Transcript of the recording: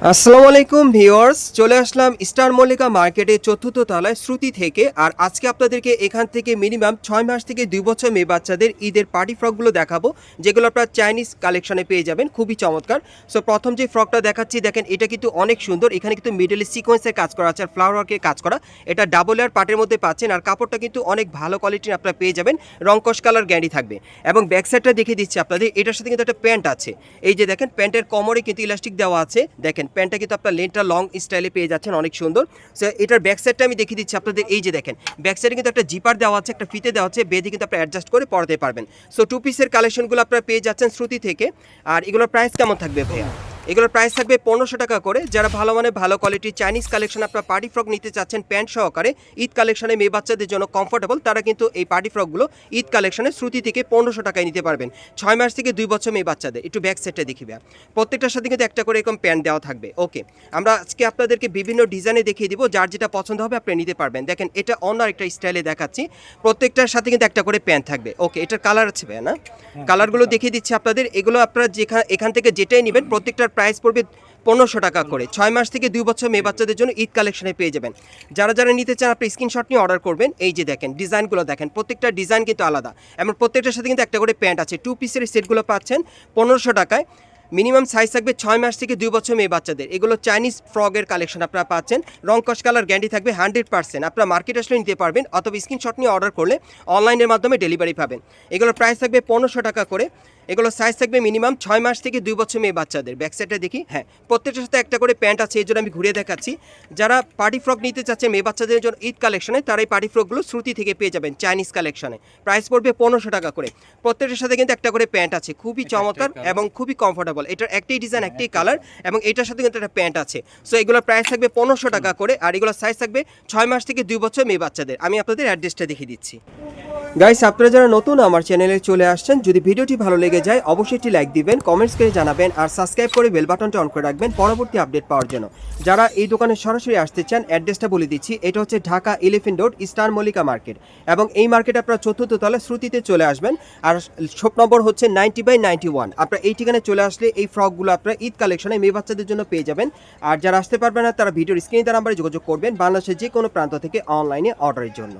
আসসালামু আলাইকুম ভিউয়ার্স, চলে আসলাম স্টার মল্লিকা মার্কেটের চতুর্থ তলায় শ্রুতি থেকে। আর আজকে আপনাদেরকে এখান থেকে মিনিমাম 6 মাস থেকে 2 বছর মেয়ে বাচ্চাদের ঈদের পার্টি ফ্রকগুলো দেখাবো, যেগুলো আপনারা চাইনিজ কালেকশনে পেয়ে যাবেন, খুবই চমৎকার। সো প্রথম যে ফ্রকটা দেখাচ্ছি দেখেন, এটা কিন্তু অনেক সুন্দর। এখানে কিন্তু মিডলে সিকোয়েন্সের কাজ করা আছে আর ফ্লাওয়ার ওয়ার্কের কাজ করা। এটা ডাবল লেয়ার পার্টের মধ্যে পাচ্ছেন আর কাপড়টা কিন্তু অনেক ভালো কোয়ালিটির আপনারা পেয়ে যাবেন, রংকশ কালার গ্যারান্টি থাকবে। এবং ব্যাক সাইডটা দেখিয়ে দিচ্ছি আপনাদের, এটার সাথে কিন্তু একটা প্যান্ট আছে। এই যে দেখেন, প্যান্টের কোমরে কিন্তু ইলাস্টিক দেওয়া আছে। দেখেন প্যান্টটা কিন্তু আপনার লেনটা লং স্টাইলে পেয়ে যাচ্ছেন, অনেক সুন্দর। সো এটার ব্যাক সাইডটা আমি দেখিয়ে দিচ্ছি আপনাদের। এই যে দেখেন, ব্যাক সাইডে কিন্তু একটা জিপার দেওয়া আছে, একটা ফিতে দেওয়া আছে, বেঁধে কিন্তু আপনি অ্যাডজাস্ট করে পরাতে পারবেন। সো টু পিসের কালেকশনগুলো আপনারা পেয়ে যাচ্ছেন শ্রুতি থেকে। আর এগুলোর প্রাইস কেমন থাকবে ভাইয়া? এগুলোর প্রাইস থাকবে 1500 টাকা করে। যারা ভালো মানে ভালো কোয়ালিটির চাইনিজ কালেকশন আপনার পার্টি ফ্রক নিতে চাচ্ছেন প্যান্ট সহকারে, ঈদ কালেকশনে মেয়ে বাচ্চাদের জন্য কমফোর্টেবল, তারা কিন্তু এই পার্টি ফ্রকগুলো ঈদ কালেকশনে শ্রুতি থেকে 1500 টাকায় নিতে পারবেন। 6 মাস থেকে 2 বছর মেয়ে বাচ্চাদের। একটু ব্যাক সেটটা দেখিবে, প্রত্যেকটার সাথে কিন্তু একটা করে এরকম প্যান্ট দেওয়া থাকবে। ওকে, আমরা আজকে আপনাদেরকে বিভিন্ন ডিজাইনে দেখিয়ে দিব, যার যেটা পছন্দ হবে আপনি নিতে পারবেন। দেখেন, এটা অন্য একটা স্টাইলে দেখাচ্ছি, প্রত্যেকটার সাথে কিন্তু একটা করে প্যান্ট থাকবে। ওকে, এটার কালার আছে ভাইয়া? না, কালারগুলো দেখিয়ে দিচ্ছি আপনাদের। এগুলো আপনারা এখান থেকে যেটাই নেবেন প্রত্যেকটার প্রাইস পড়বে 1500 টাকা করে। 6 মাস থেকে 2 বছর মেয়ে বাচ্চাদের জন্য ঈদ কালেকশনে পেয়ে যাবেন। যারা যারা নিতে চান আপনি স্ক্রিনশট নিয়ে অর্ডার করবেন। এই যে দেখেন, ডিজাইনগুলো দেখেন, প্রত্যেকটা ডিজাইন কিন্তু আলাদা এবং প্রত্যেকটার সাথে কিন্তু একটা করে প্যান্ট আছে। টু পিসের সেটগুলো পাচ্ছেন 1500 টাকায়। মিনিমাম সাইজ থাকবে 6 মাস থেকে 2 বছর মেয়ে বাচ্চাদের। এগুলো চাইনিজ ফ্রগের কালেকশন আপনারা পাচ্ছেন, রংকশ কালার গ্যারান্টি থাকবে 100%। আপনারা মার্কেট আসলে নিতে পারবেন অথবা স্ক্রিনশট নিয়ে অর্ডার করলে অনলাইনের মাধ্যমে ডেলিভারি পাবেন। এগুলোর প্রাইস থাকবে 1500 টাকা করে। এগুলো সাইজ থাকবে মিনিমাম 6 মাস থেকে 2 বছর মেয়ে বাচ্চাদের। ব্যাক সাইডটা দেখি, হ্যাঁ প্রত্যেকটার সাথে একটা করে প্যান্ট আছে, এই জন্য আমি ঘুরিয়ে দেখাচ্ছি। যারা পার্টি ফ্রক নিতে চাচ্ছে মেয়ে বাচ্চাদের জন্য ঈদ কালেকশনে, তারা এই পার্টি ফ্রকগুলো শ্রুতি থেকে পেয়ে যাবেন চাইনিজ কালেকশনে। প্রাইস পড়বে 1500 টাকা করে। প্রত্যেকটার সাথে কিন্তু একটা করে প্যান্ট আছে, খুবই চমৎকার এবং খুবই কমফোর্টেবল। এটার একটাই ডিজাইন, একটাই কালার এবং এটার সাথে কিন্তু একটা প্যান্ট আছে। সো এগুলোর প্রাইস থাকবে 1500 টাকা করে। আর এগুলোর সাইজ থাকবে 6 মাস থেকে 2 বছর মেয়ে বাচ্চাদের। আমি আপনাদের অ্যাড্রেসটা দেখিয়ে দিচ্ছি। গাইস, আপনারা যারা নতুন আমার চ্যানেলে চলে আসছেন, যদি ভিডিওটি ভালো লেগে যায় অবশ্যই একটি লাইক দিবেন, কমেন্টস করে জানাবেন আর সাবস্ক্রাইব করে বেল বাটনটা অন করে রাখবেন পরবর্তী আপডেট পাওয়ার জন্য। যারা এই দোকানে সরাসরি আসতে চান, অ্যাড্রেসটা বলে দিচ্ছি। এটা হচ্ছে Dhaka elephant road, star Mallika market. এবং এই মার্কেটে আপনারা চতুর্থ তলায় শ্রুতিতে চলে আসবেন। আর শপ নম্বর হচ্ছে 90/91। আপনারা এই ঠিকানায় চলে আসলে এই ফ্রকগুলো আপনারা ঈদ কালেকশনে মেয়ে বাচ্চাদের জন্য পেয়ে যাবেন। আর যারা আসতে পারবেন না, তারা ভিডিওর স্ক্রিনে নাম্বারে যোগাযোগ করবেন বাংলাদেশের যে কোনো প্রান্ত থেকে অনলাইনে অর্ডারের জন্য।